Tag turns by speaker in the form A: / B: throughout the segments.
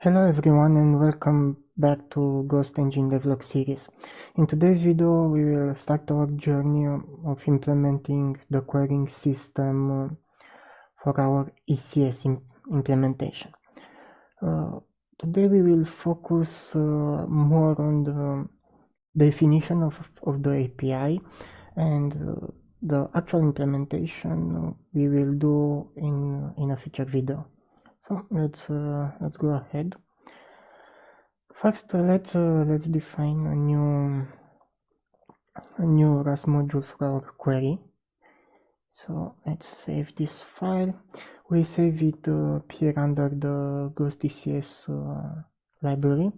A: Hello everyone and welcome back to GhostEngine Dev Log series. In today's video we will start our journey of implementing the querying system for our ECS implementation. Today we will focus more on the definition of the API and the actual implementation we will do in a future video. So let's go ahead. First, let's define a new Rust module for our query. So let's save this file. We save it here under the Ghost ECS library.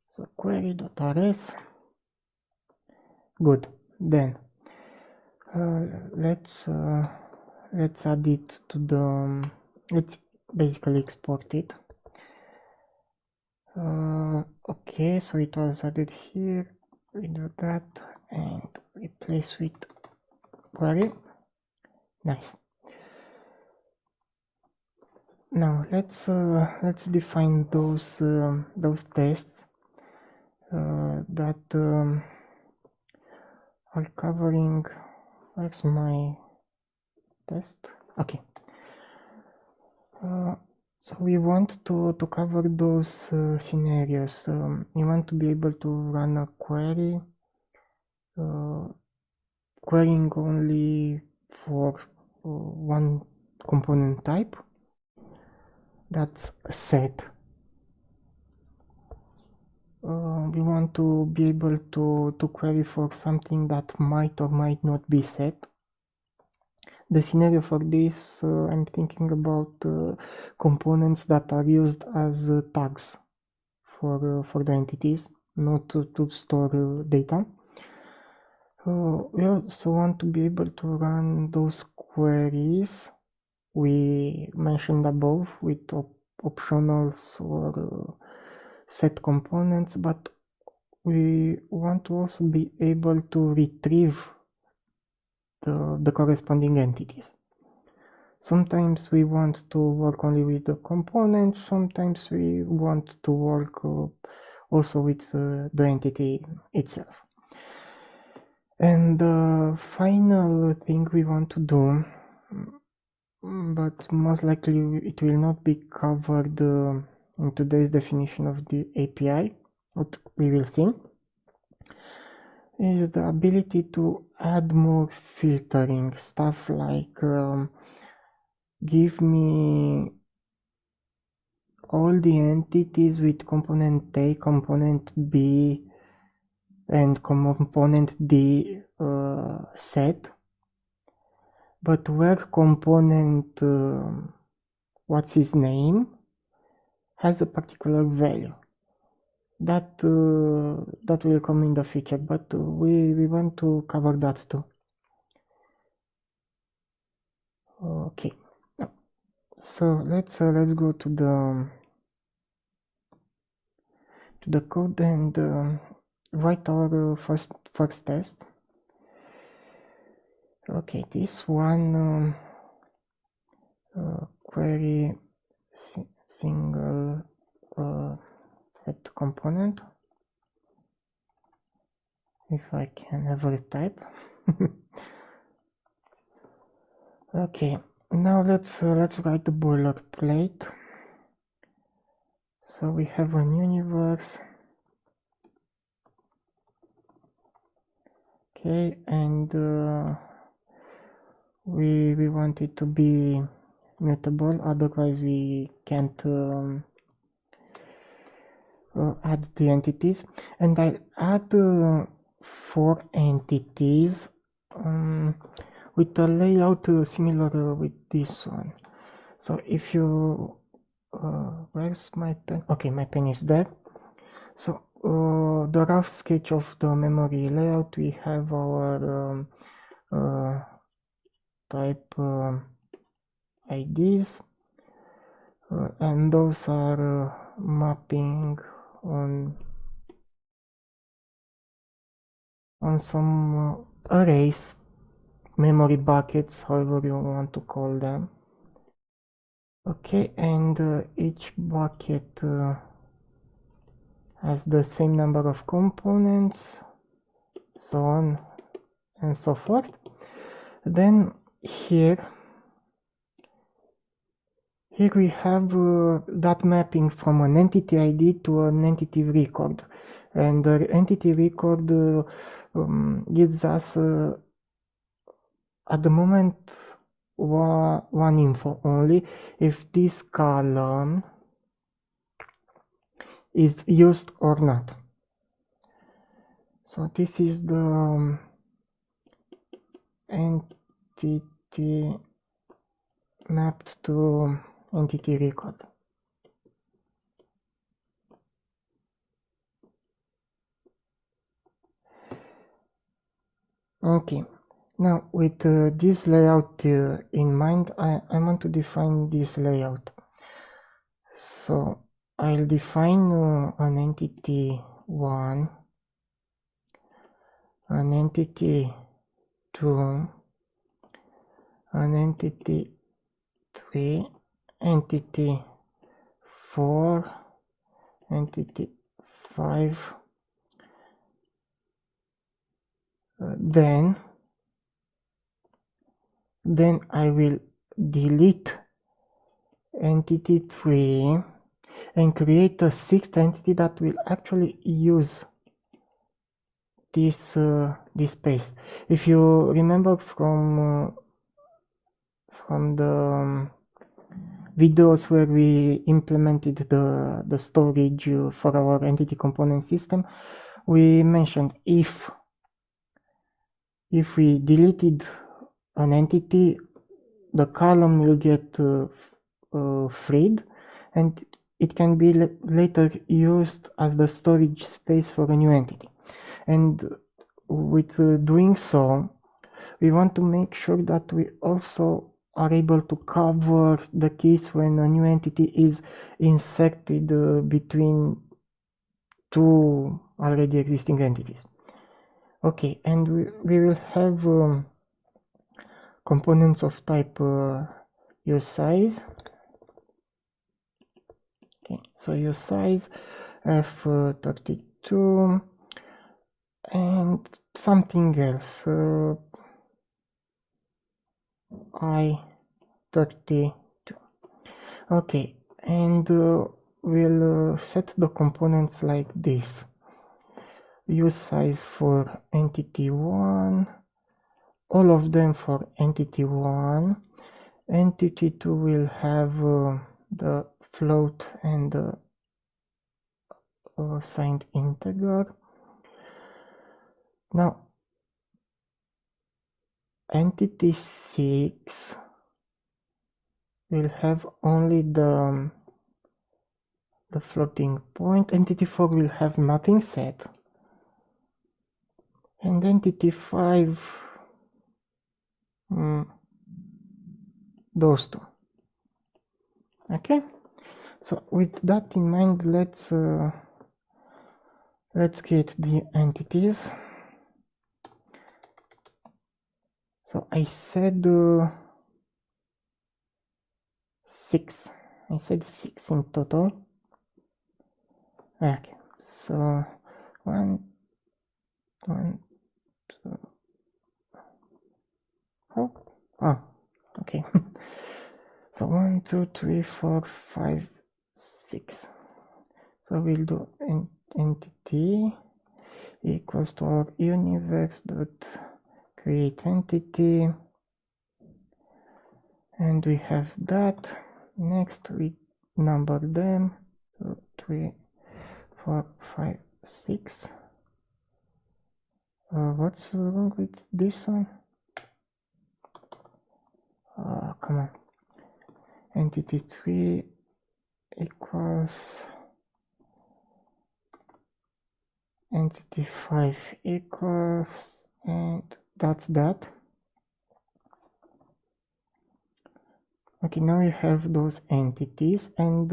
A: So query.rs. Good. Then let's add it to the. Let's basically export it. Okay, so it was added here. We do that and replace with query. Nice. Now let's define those tests that are covering. Where's my test? Okay. So we want to cover those scenarios. We want to be able to run a query, querying only for one component type. That's a set. We want to be able to query for something that might or might not be set. The scenario for this, I'm thinking about components that are used as tags for the entities, not to store data. We also want to be able to run those queries we mentioned above with optionals or set components, but we want to also be able to retrieve the corresponding entities. Sometimes we want to work only with the components, sometimes we want to work also with the entity itself. And the final thing we want to do, but most likely it will not be covered in today's definition of the API, what we will see, is the ability to add more filtering, stuff like give me all the entities with component A, component B, and component D set, but where component what's his name has a particular value. That will come in the future, but we want to cover that too. Okay, so let's go to the code and write our first test. Okay, this one query single set component, if I can ever type. Okay, now let's write the boilerplate. So we have an universe. Okay, and we want it to be mutable, otherwise we can't add the entities. And I add 4 entities with a layout similar with this one. So if you where's my pen? Okay, my pen is there. So the rough sketch of the memory layout, we have our type IDs, and those are mapping on some arrays, memory buckets, however you want to call them. Okay, and each bucket has the same number of components, so on and so forth. Then here we have that mapping from an entity ID to an entity record, and the entity record gives us at the moment one info only, if this column is used or not. So this is the entity mapped to entity record. Okay, now with this layout in mind, I want to define this layout. So I'll define an entity 1, an entity 2, an entity 3, entity 4, entity 5, then I will delete entity 3 and create a 6th entity that will actually use this space. If you remember from the videos where we implemented the storage for our entity component system, we mentioned if we deleted an entity, the column will get freed, and it can be later used as the storage space for a new entity. And with doing so, we want to make sure that we also are able to cover the case when a new entity is inserted between two already existing entities. Okay, and we will have components of type useSize. Okay, so useSize f32 and something else, I32. Okay, and we'll set the components like this. useSize for entity 1, all of them for entity 1. Entity 2 will have the float and the signed integer. Now entity 6 will have only the floating point. Entity 4 will have nothing set, and entity 5 those two. Okay, so with that in mind, let's create the entities. So I said 6. I said 6 in total. Okay, so 1, 2, 4. Okay. So 1, 2, 3, 4, 5, 6. So we'll do entity equals to our universe dot create entity, and we have that. Next we number them 2, 3, 4, 5, 6. What's wrong with this one? Come on. Entity 3 equals entity 5 equals, and that's that. Okay, now you have those entities, and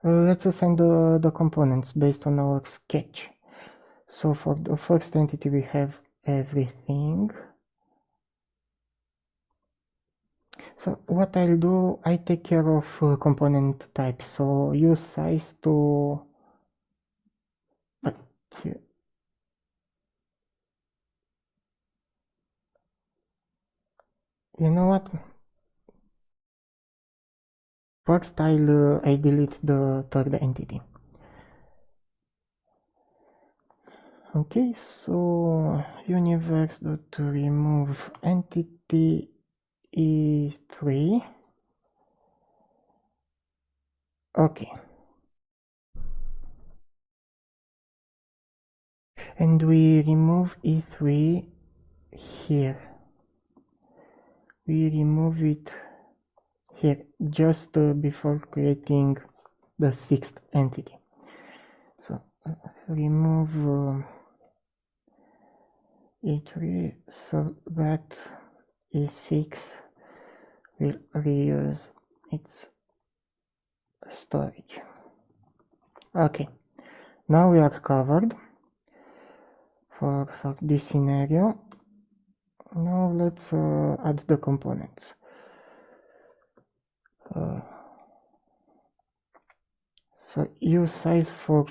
A: let's assign the components based on our sketch. So for the first entity we have everything. So what I'll do, I take care of component types. So use size to, but you know what? First I delete the third entity. Okay, so universe.remove entity E3. Okay. And we remove E3 here. We remove it here just before creating the sixth entity. So remove E3 so that E6 will reuse its storage. Okay, now we are covered for this scenario. Now let's add the components. So use size for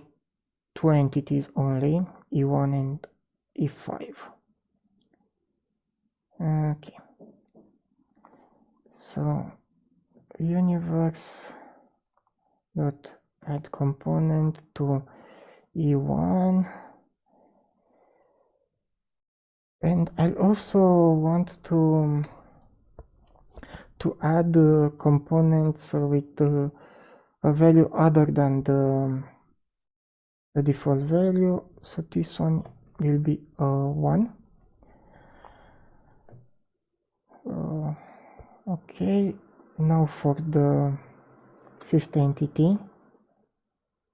A: two entities only, E1 and E5. Okay. So universe dot add component to E1, and I also want to add components with a value other than the default value. So this one will be 1. Okay, now for the fifth entity,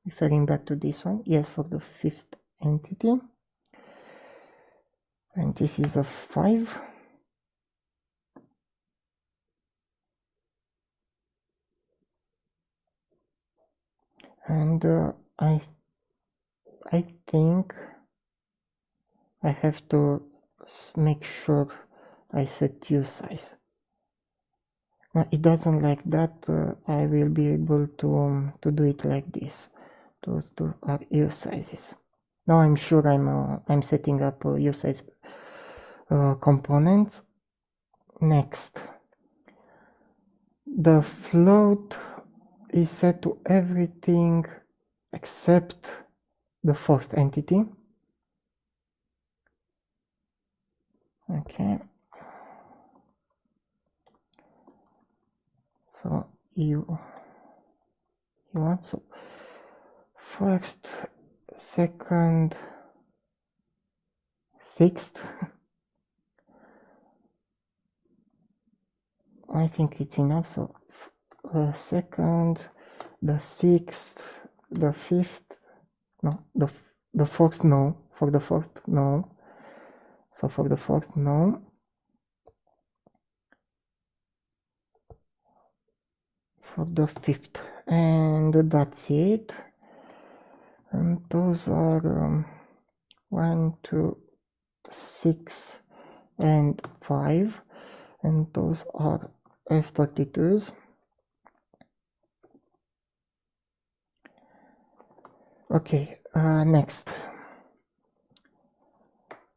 A: referring back to this one, yes, for the fifth entity, and this is a 5. And I think I have to make sure I set use size. Now it doesn't like that. I will be able to do it like this. Those two are use sizes. Now I'm sure I'm setting up use size components. Next, the float is set to everything except the fourth entity. Okay. So you want so first, second, sixth. I think it's enough. So second, the sixth, the fifth, no, the fourth, no. For the fourth, no. So for the fourth, no. For the fifth, and that's it. And those are 1, 2, 6, and 5, and those are F32s. Okay, next.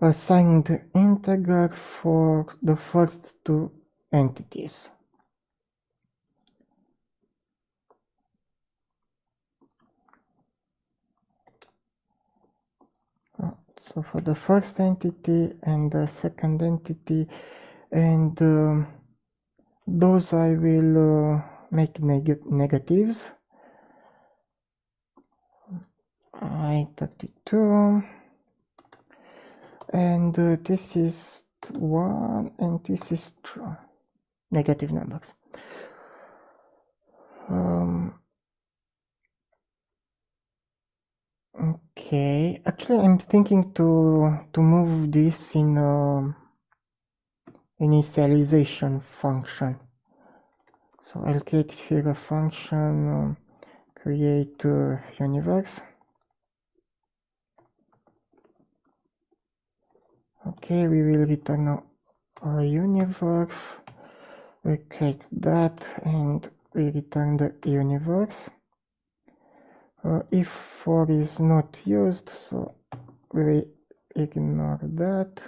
A: Assigned integer for the first two entities. So for the first entity and the second entity, and those I will make negatives. I32, and this is 1 and this is 2, negative numbers. Okay, actually I'm thinking to move this in initialization function. So I'll create here a function, create universe. Okay, we will return a universe, we create that and we return the universe. If for is not used, so we ignore that.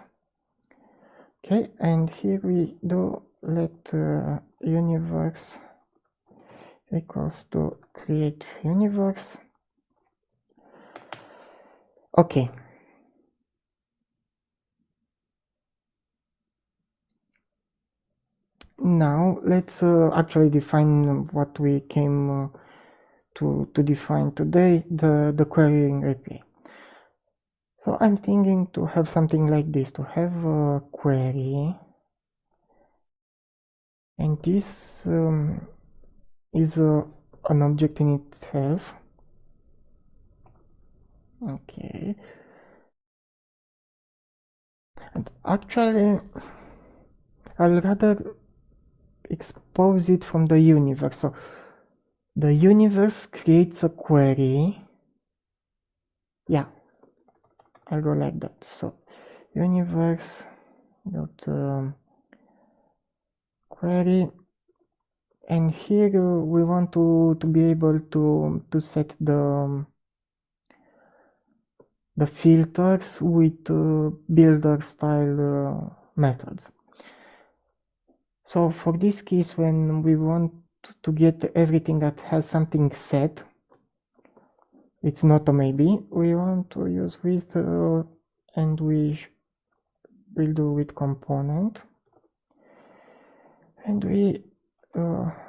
A: Okay, and here we do let universe equals to create universe. Okay. Now let's actually define what we came to define today, the querying API. So I'm thinking to have something like this, to have a query, and this is an object in itself. Okay. And actually, I'll rather expose it from the universe. So the universe creates a query. Yeah, I'll go like that. So universe dot query, and here we want to be able to set the filters with builder style methods. So for this case, when we want to get everything that has something set, it's not a maybe, we want to use with and we will do with component, and we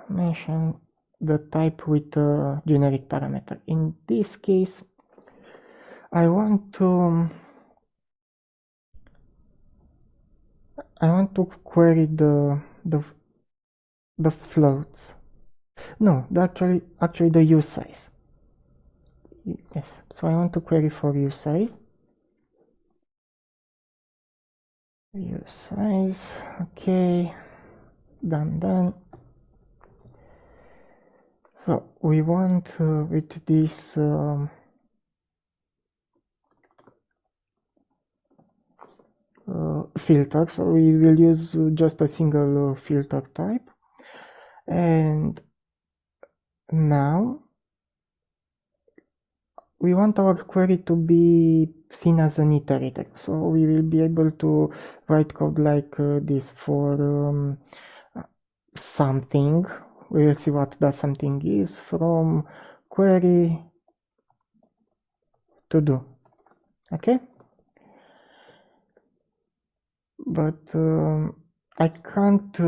A: mention the type with a generic parameter. In this case, I want to query the floats. No, actually the use size. Yes, so I want to query for use size. Use size, okay, done. So we want with this filter, so we will use just a single filter type. And now we want our query to be seen as an iterator, so we will be able to write code like this for something. We will see what that something is, from query to do. Okay, but I can't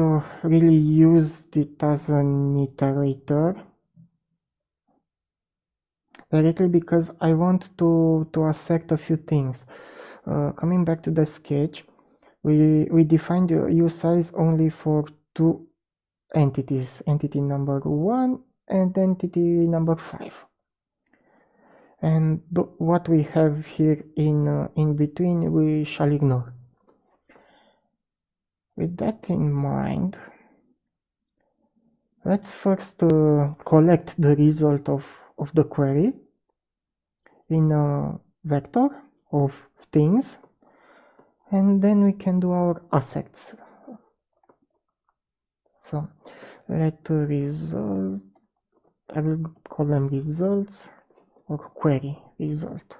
A: really use it as an iterator directly because I want to accept a few things. Coming back to the sketch, we defined the use size only for two entities, entity number 1 and entity number 5. And what we have here in between we shall ignore. With that in mind, let's first collect the result of the query in a vector of things, and then we can do our assets. So let result, I will call them results or query result.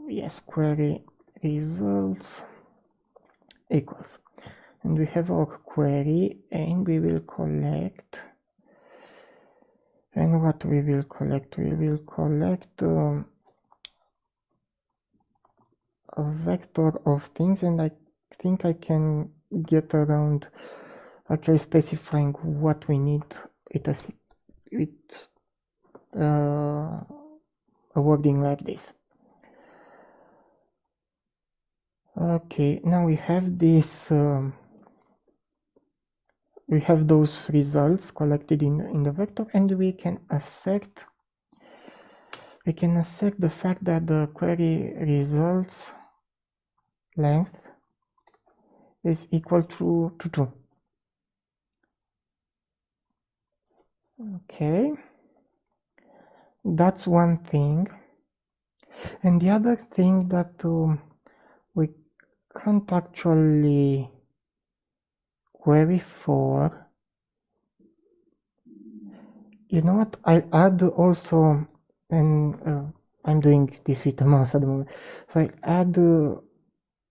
A: Yes, query results equals, and we have our query, and we will collect. And what we will collect? We will collect a vector of things, and I think I can get around actually specifying what we need with a wording like this. Okay, now we have this. We have those results collected in the vector, and we can assert the fact that the query results length is equal to 2. Okay, that's one thing. And the other thing that we can't actually query for, you know what, I'll add also, and I'm doing this with a mouse at the moment, so I'll add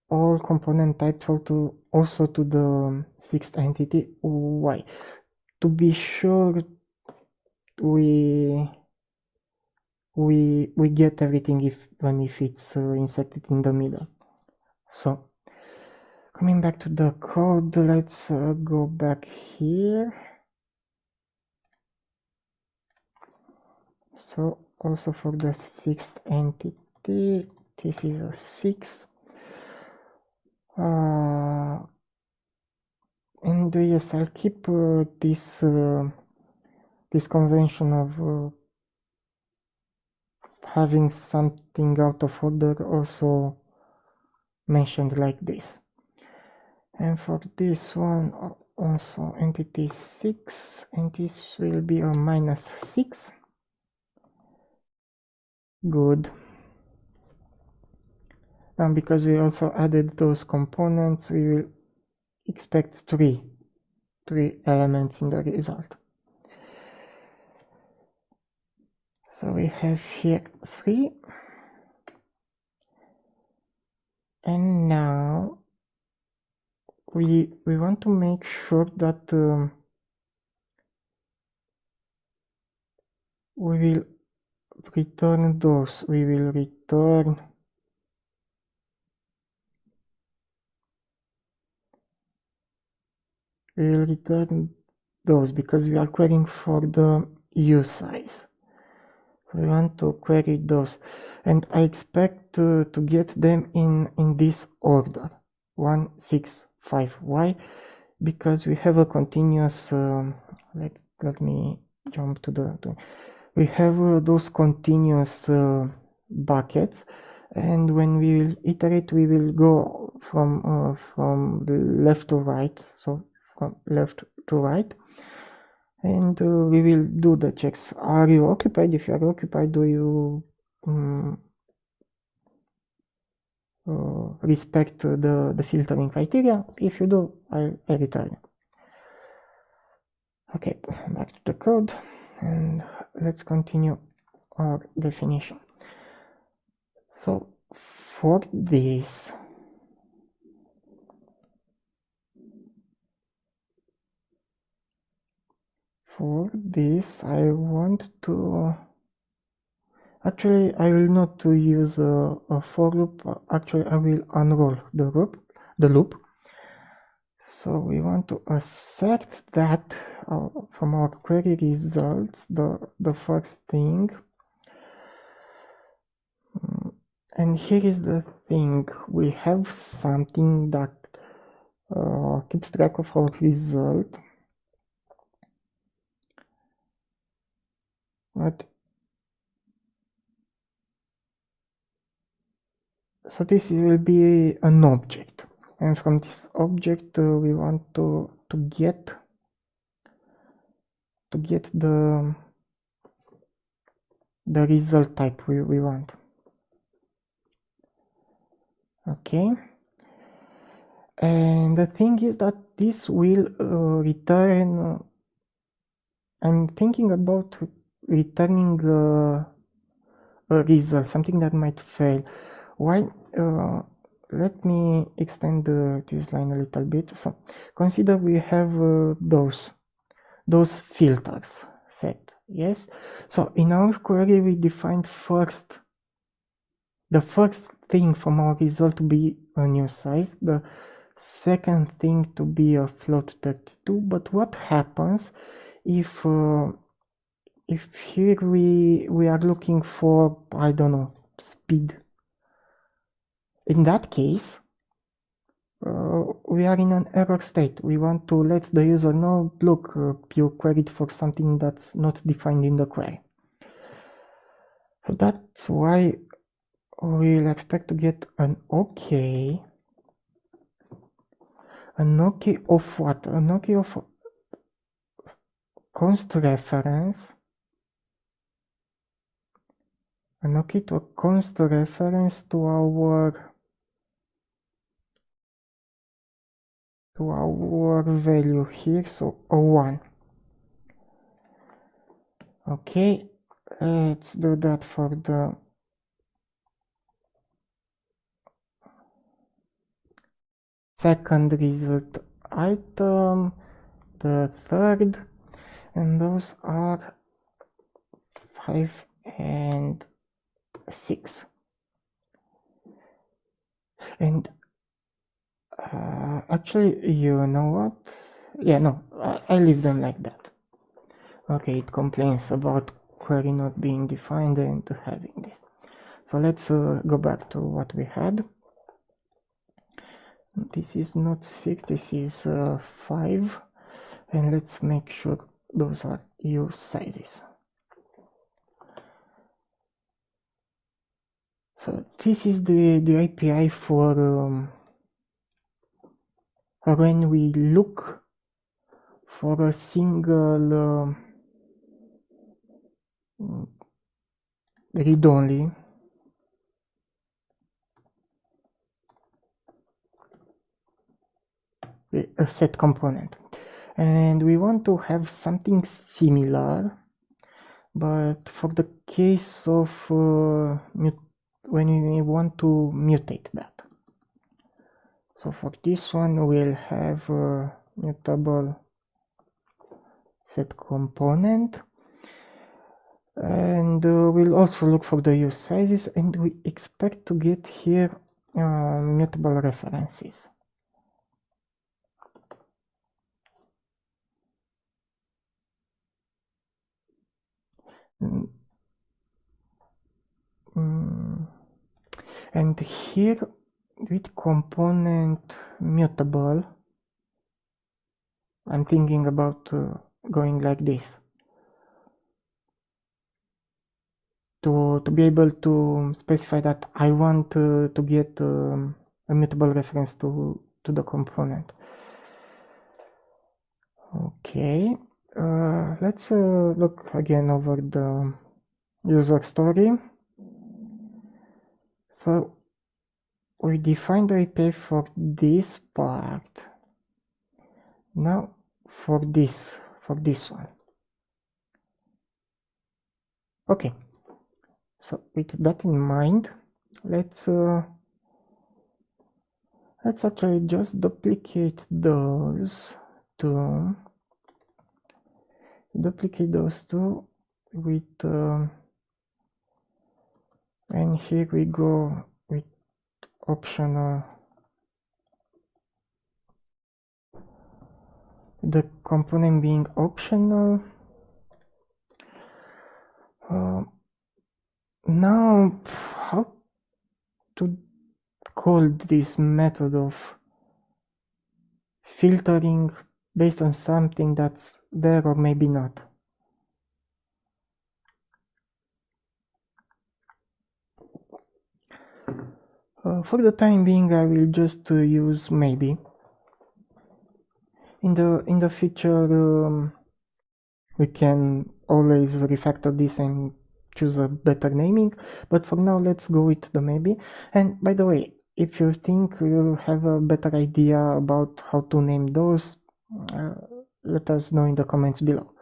A: all component types also to the sixth entity. Why? To be sure we get everything even if it's inserted in the middle. So coming back to the code, let's go back here. So also for the sixth entity, this is a 6. And yes, I'll keep this convention of having something out of order also mentioned like this. And for this one also entity 6, and this will be a -6. Good. And because we also added those components, we will expect three elements in the result. So we have here 3. And now we want to make sure that we will return those. We will return those because we are querying for the U size. So we want to query those, and I expect to get them in this order, 1, 6, 5. Why? Because we have a continuous. Let me jump to the. We have those continuous buckets, and when we will iterate, we will go from the left to right. So from left to right. And we will do the checks. Are you occupied? If you are occupied, do you respect the filtering criteria? If you do, I return. Okay, back to the code, and let's continue our definition. So for this, I want to. Actually, I will not use a for loop. Actually, I will unroll the loop. So we want to assert that from our query results, the first thing. And here is the thing. We have something that keeps track of our result. But so this will be an object, and from this object we want to get the result type we want. Okay, and the thing is that this will return. I'm thinking about returning a result, something that might fail. Why? Let me extend this line a little bit. So consider we have those filters set. Yes. So in our query we defined the first thing from our result to be a new size, the second thing to be a float 32. But what happens if here we are looking for, I don't know, speed? In that case, we are in an error state. We want to let the user know, look, you queried for something that's not defined in the query. So that's why we'll expect to get an OK. An OK of what? An OK of const reference. An OK to a const reference to our to our value here, so 01. Okay, let's do that for the second result item, the third, and those are 5 and 6. And actually, you know what? Yeah, no, I leave them like that. Okay, it complains about query not being defined and having this. So let's go back to what we had. This is not 6, this is 5. And let's make sure those are use sizes. So this is the API for when we look for a single read-only a set component, and we want to have something similar, but for the case of when we want to mutate that. So for this one we'll have a mutable set component, and we'll also look for the use sizes, and we expect to get here mutable references. And here with component mutable, I'm thinking about going like this to be able to specify that I want to get a mutable reference to the component. Okay, let's look again over the user story. So we defined the API for this part. Now for this one. Okay, so with that in mind, let's actually just duplicate those two. With and here we go with optional, the component being optional. Now how to call this method of filtering based on something that's there or maybe not? For the time being, I will just use maybe. In the future, we can always refactor this and choose a better naming, but for now let's go with the maybe. And by the way, if you think you have a better idea about how to name those, let us know in the comments below.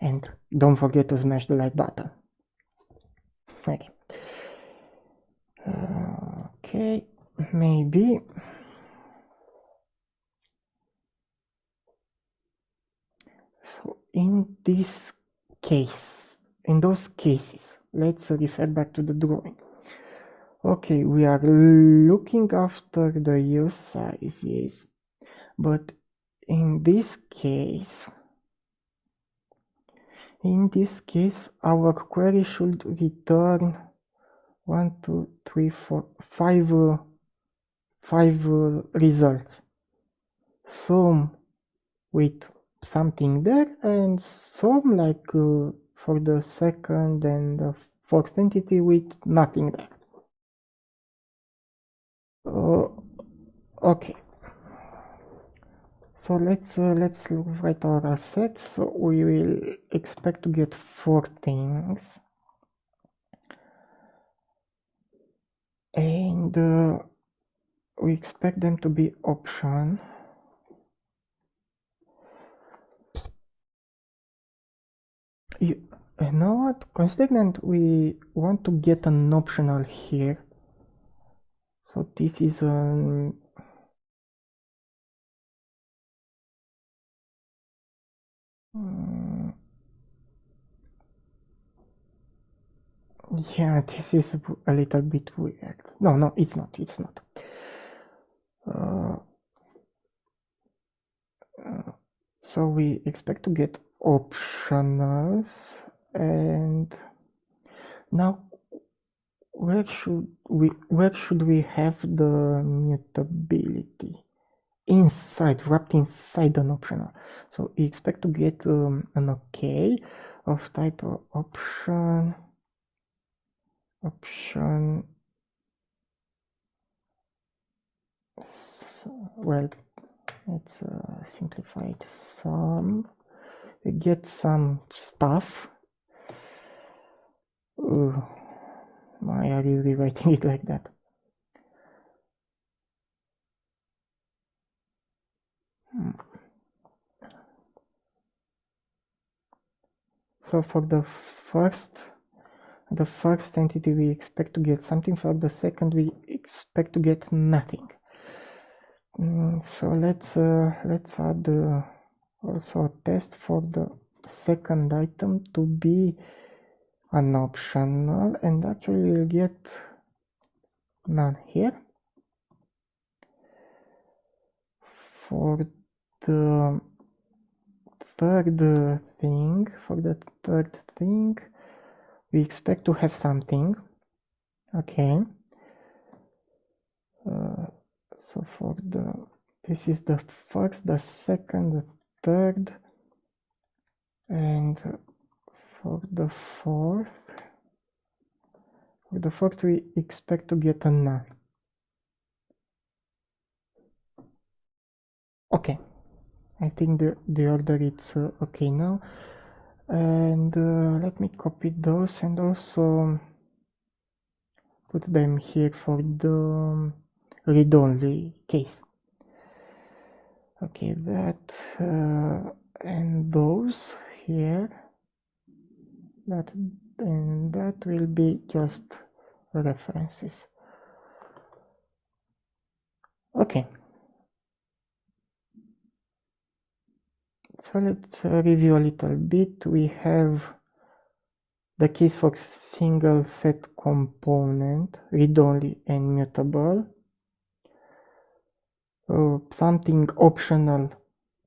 A: And don't forget to smash the like button. Okay. Okay, maybe. So in this case, in those cases, let's refer back to the drawing. Okay, we are looking after the use sizes, but in this case, our query should return 1, 2, 3, 4, 5 results. Some with something there, and some like for the second and the fourth entity with nothing there. Okay. So let's write our assets. So we will expect to get 4 things, and we expect them to be option. You know what? Considering we want to get an optional here, so this is an yeah, this is a little bit weird. No, it's not. It's not. So we expect to get optionals, and now where should we have the mutability? Inside, wrapped inside an optional. So we expect to get an OK of type of option. Well, let's simplify it some. We get some stuff. Why are you rewriting it like that? So for the first entity we expect to get something, for the second we expect to get nothing. So let's add also a test for the second item to be an optional, and actually we'll get none here. For the third thing, we expect to have something. Okay. So for this is the first, the second, the third, and for the fourth we expect to get a none. Okay, I think the order it's okay now. And let me copy those and also put them here for the read-only case. Okay, that and those here, that and that will be just references. Okay, so let's review a little bit. We have the case for single set component, read-only and mutable. Something optional,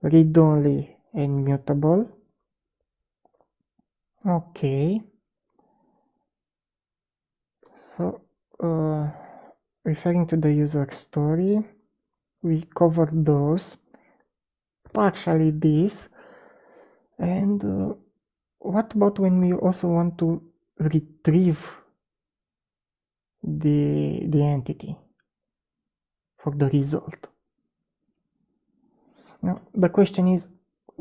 A: read-only and mutable. Okay. So, referring to the user story, we covered those, partially this. And what about when we also want to retrieve the entity for the result? Now, the question is,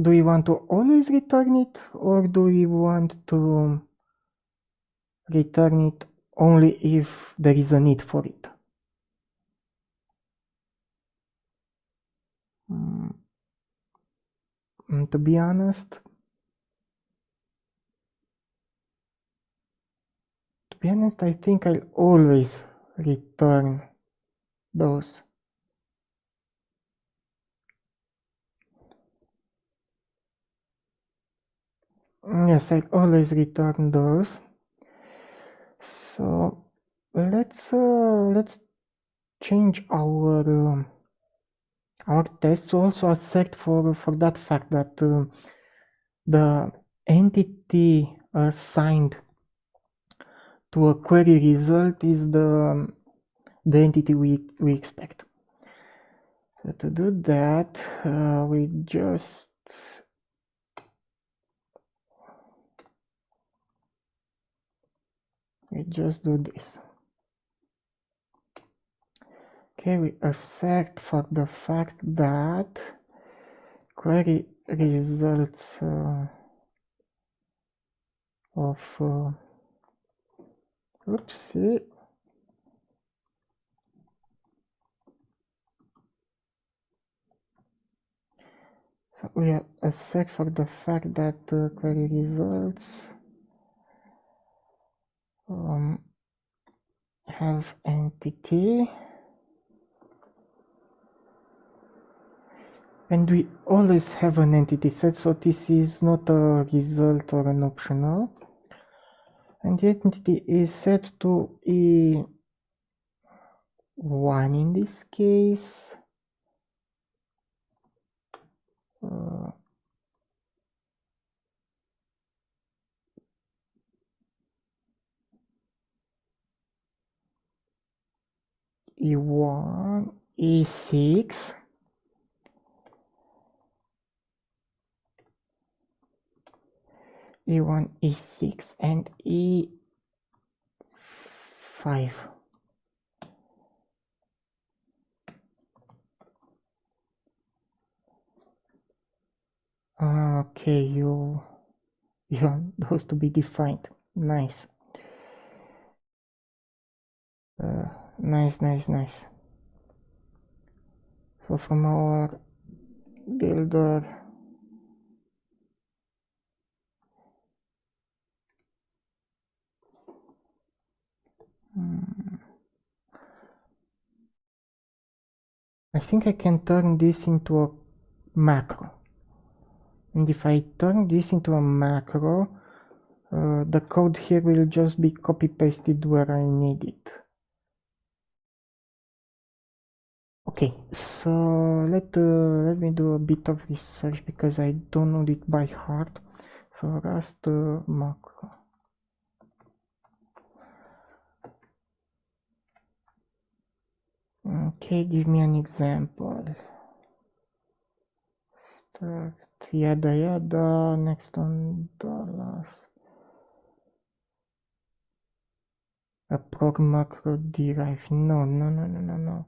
A: do we want to always return it, or do we want to return it only if there is a need for it? To be honest, I think I'll always return those. Yes, I'll always return those. So let's change our test to also assert for that fact that the entity assigned to a query result is the entity we expect. So to do that, we just do this. Okay, we assert for the fact that query results of oopsie. So we are assert for the fact that query results have entity, and we always have an entity set, so this is not a result or an optional, and the entity is set to E1 in this case. E1, E6, E1, E6, and E5. Okay, you want those to be defined. Nice. Nice. So from our builder, I think I can turn this into a macro. And if I turn this into a macro, the code here will just be copy pasted where I need it. Okay, so let me do a bit of research because I don't know it by heart. So Rust macro. Okay, give me an example. Start yada next on dollars. A prog macro derive. No.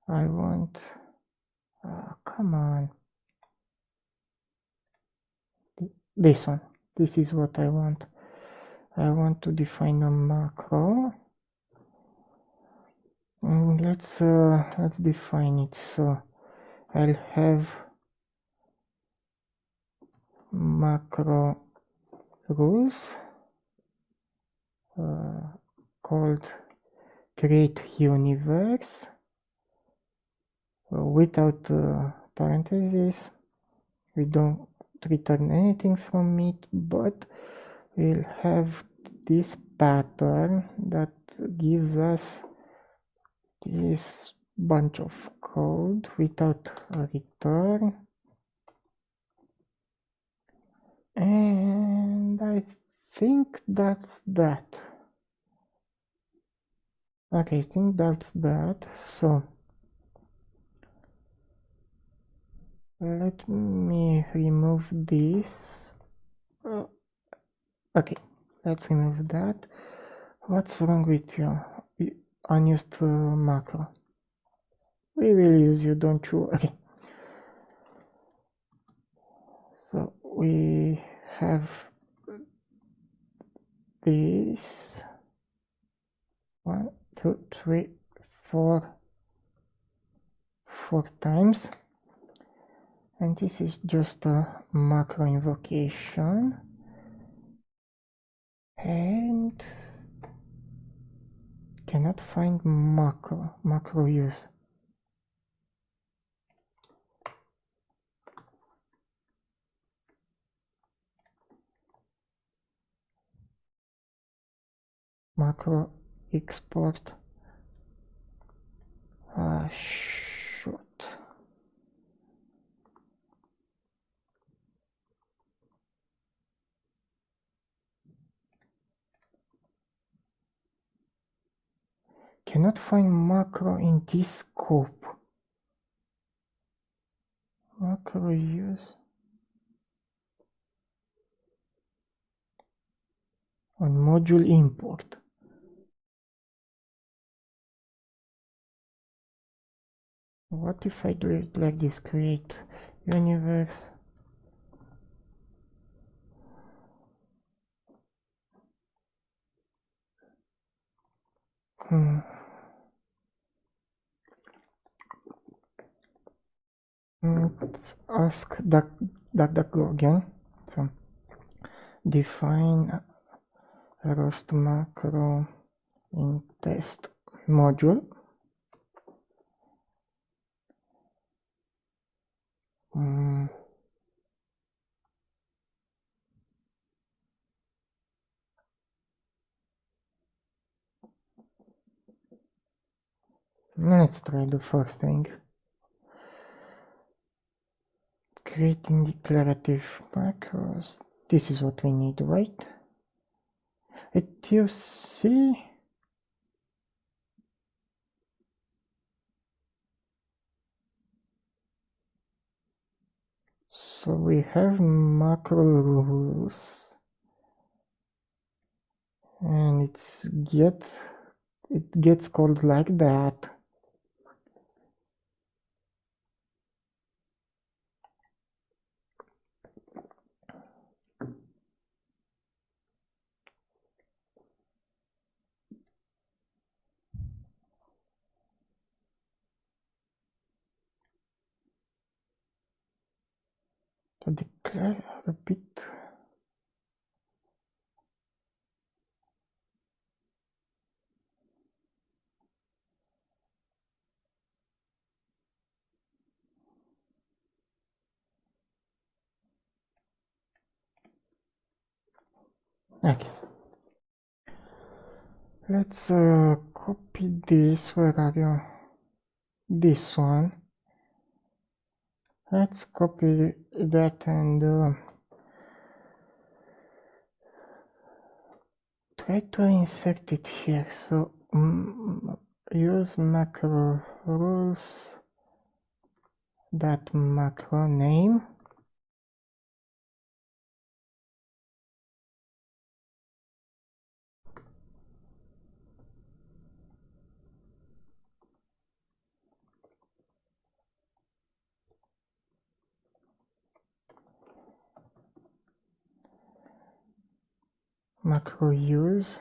A: I want. Come on. This one. This is what I want. I want to define a macro. Let's define it. So I'll have macro rules called create universe without parentheses. We don't return anything from it, but we'll have this pattern that gives us this bunch of code without a return. And I think that's that. Okay, I think that's that. So let me remove this. Okay, let's remove that. What's wrong with you? Unused macro. We will use you, don't you? Okay. So we have this 1, 2, 3, 4 times, and this is just a macro invocation, and cannot find macro use. Macro export. Shoot. Cannot find macro in this scope. Macro use on module import. What if I do it like this? Create universe. Let's ask DuckDuckGo again. So define roast macro in test module. Let's try the first thing. Creating declarative macros. This is what we need, right? You see, so we have macro rules, and it gets called like that. To declare a bit. Okay. Let's copy this. Where are you? This one. Let's copy that and try to insert it here. So use macro rules. That macro name. Macro use.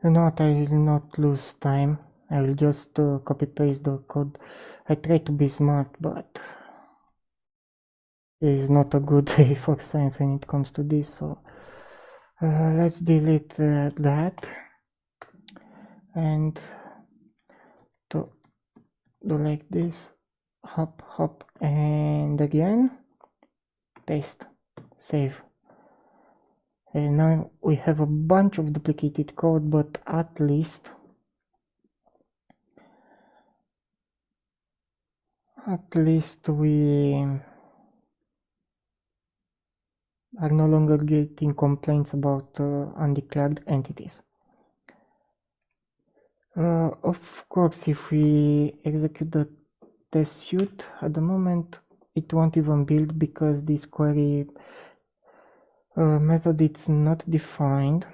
A: You know what, I will not lose time. I will just copy paste the code. I try to be smart, but it is not a good day for science when it comes to this. So let's delete that and to do like this. Hop, hop, and again. Paste. Save. And now we have a bunch of duplicated code, but at least we are no longer getting complaints about undeclared entities. Of course, if we execute the test suite, at the moment it won't even build because this query method is not defined.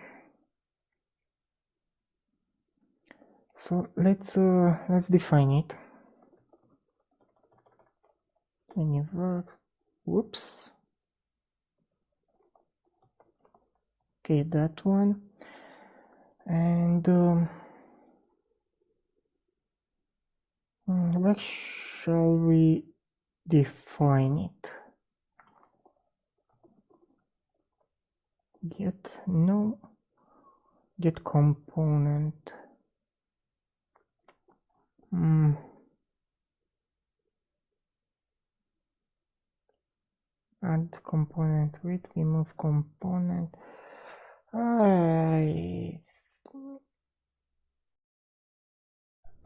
A: So let's define it. Anywhere. Whoops. Okay, that one. And where shall we define it? Get component. Add component with, remove component. I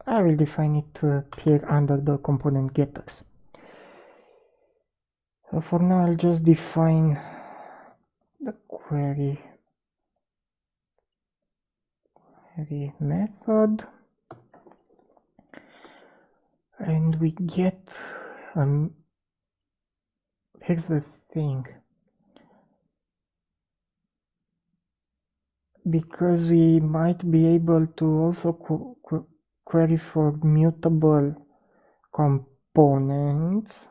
A: will define it here under the component getters. For now, I'll just define the query method, and we get here's the thing. because we might be able to also query for mutable components.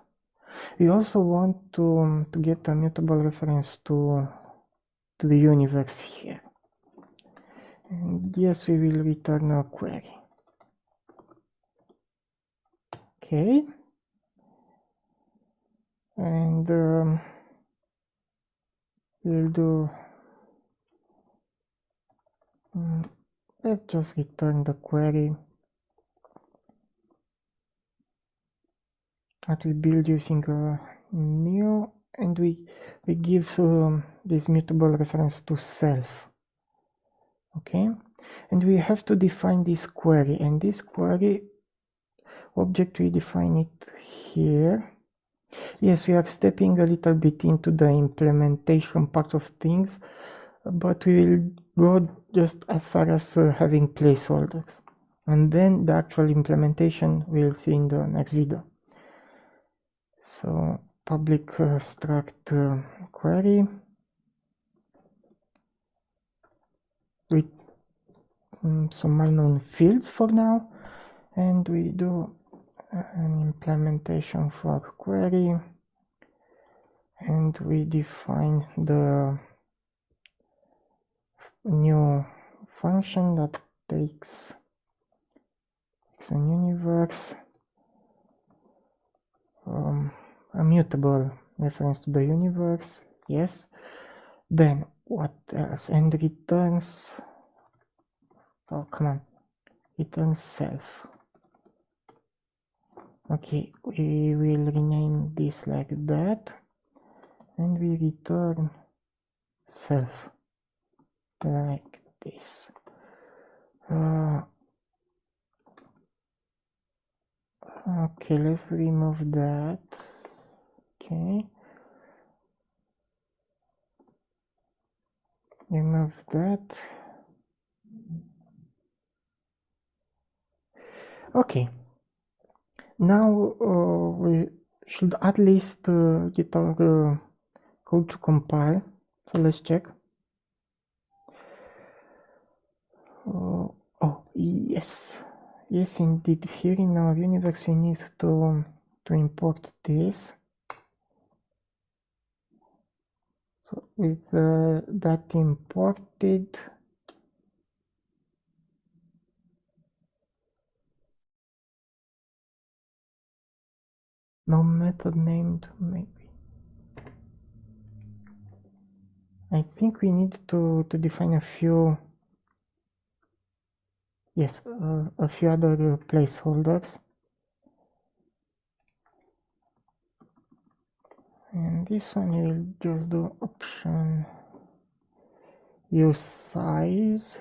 A: We also want to get a mutable reference to the universe here. And yes, we will return a query. Okay. And we'll do, let's just return the query that we build using a new, and we give this mutable reference to self. Okay, and we have to define this query, and this query object, we define it here. Yes, we are stepping a little bit into the implementation part of things, but we will go just as far as having placeholders, and then the actual implementation we'll see in the next video. So public struct query with some unknown fields for now, and we do an implementation for query, and we define the new function that takes an universe, a mutable reference to the universe. Yes, then what else? And returns, oh come on, returns self. Okay, we will rename this like that, and we return self like this. Okay, let's remove that. Okay, remove that. Okay, now we should at least get our code to compile. So let's check. Oh yes, yes indeed. Here in our universe we need to import this. So with that imported, no method named, maybe. I think we need to define a few, yes, a few other placeholders. And this one you will just do option use size.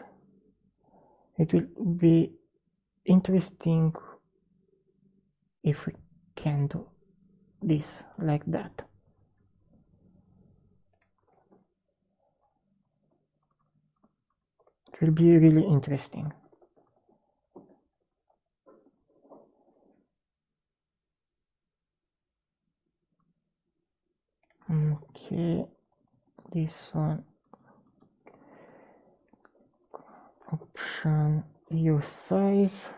A: It will be interesting if we can do this like that. It will be really interesting. Okay, this one, option use size.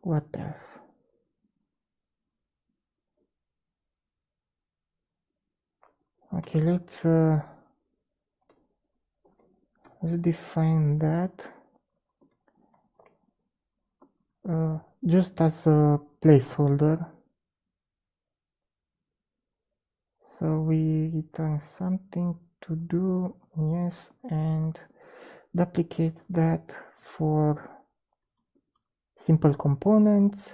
A: What else? Okay, let's define that just as a placeholder. So we return something to do, yes, and duplicate that for simple components.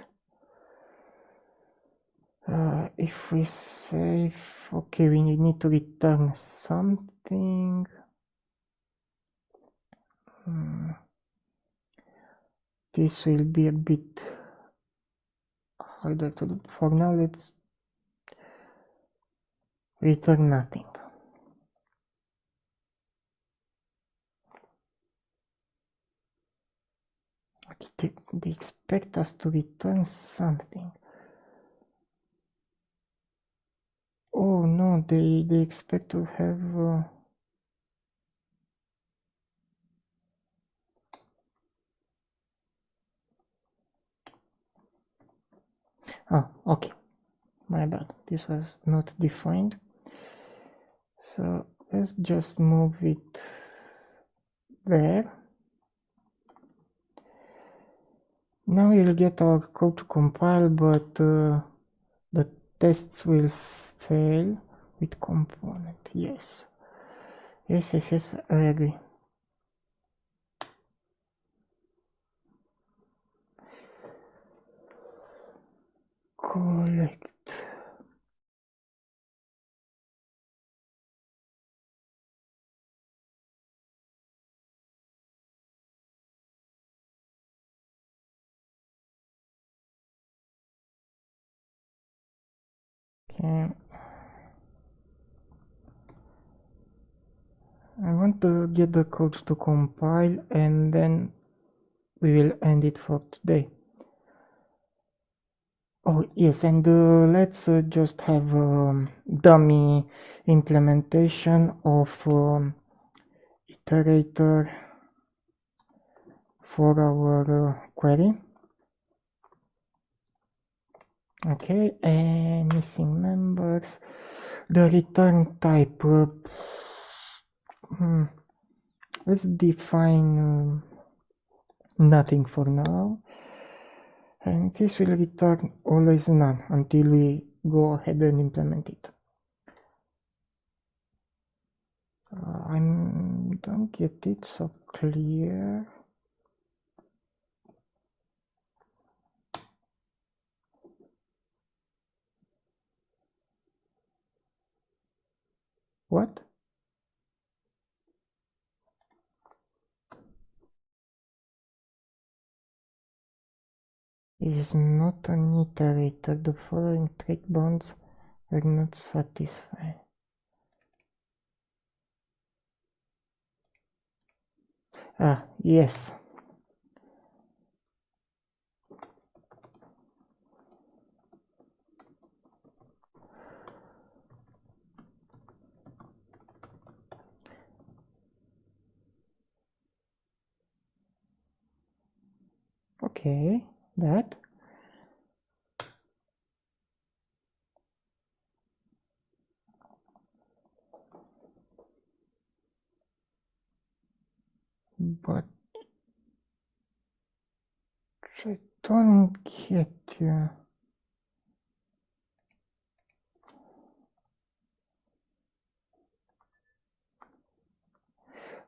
A: If we save, okay, we need to return something. This will be a bit harder to do. For now, let's return nothing. Okay, they expect us to return something. Oh no, they expect to have Oh, okay, my bad, this was not defined. So let's just move it there. Now we'll get our code to compile, but the tests will fail with component. Yes, I agree. Collect. Okay. I want to get the code to compile and then we will end it for today. Oh yes, and let's just have dummy implementation of iterator for our query. Okay, and missing members. The return type. Let's define nothing for now. And this will return always none until we go ahead and implement it. I don't get it so clear. What? Is not an iterator. The following trait bounds are not satisfied. Ah, yes. Okay, that. But I don't get you.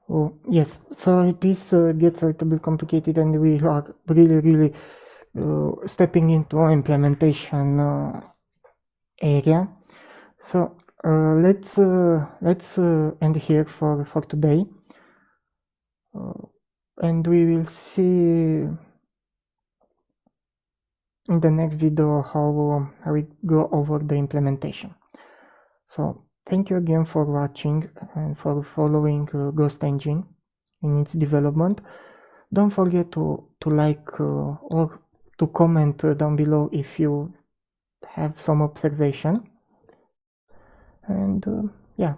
A: Oh, yes, so this gets a little bit complicated and we are really stepping into implementation area. So let's end here for today, and we will see in the next video how we go over the implementation. So thank you again for watching and for following GhostEngine in its development. Don't forget to like or to comment down below if you have some observation. And yeah,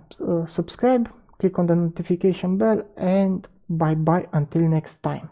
A: subscribe, click on the notification bell, and bye bye until next time.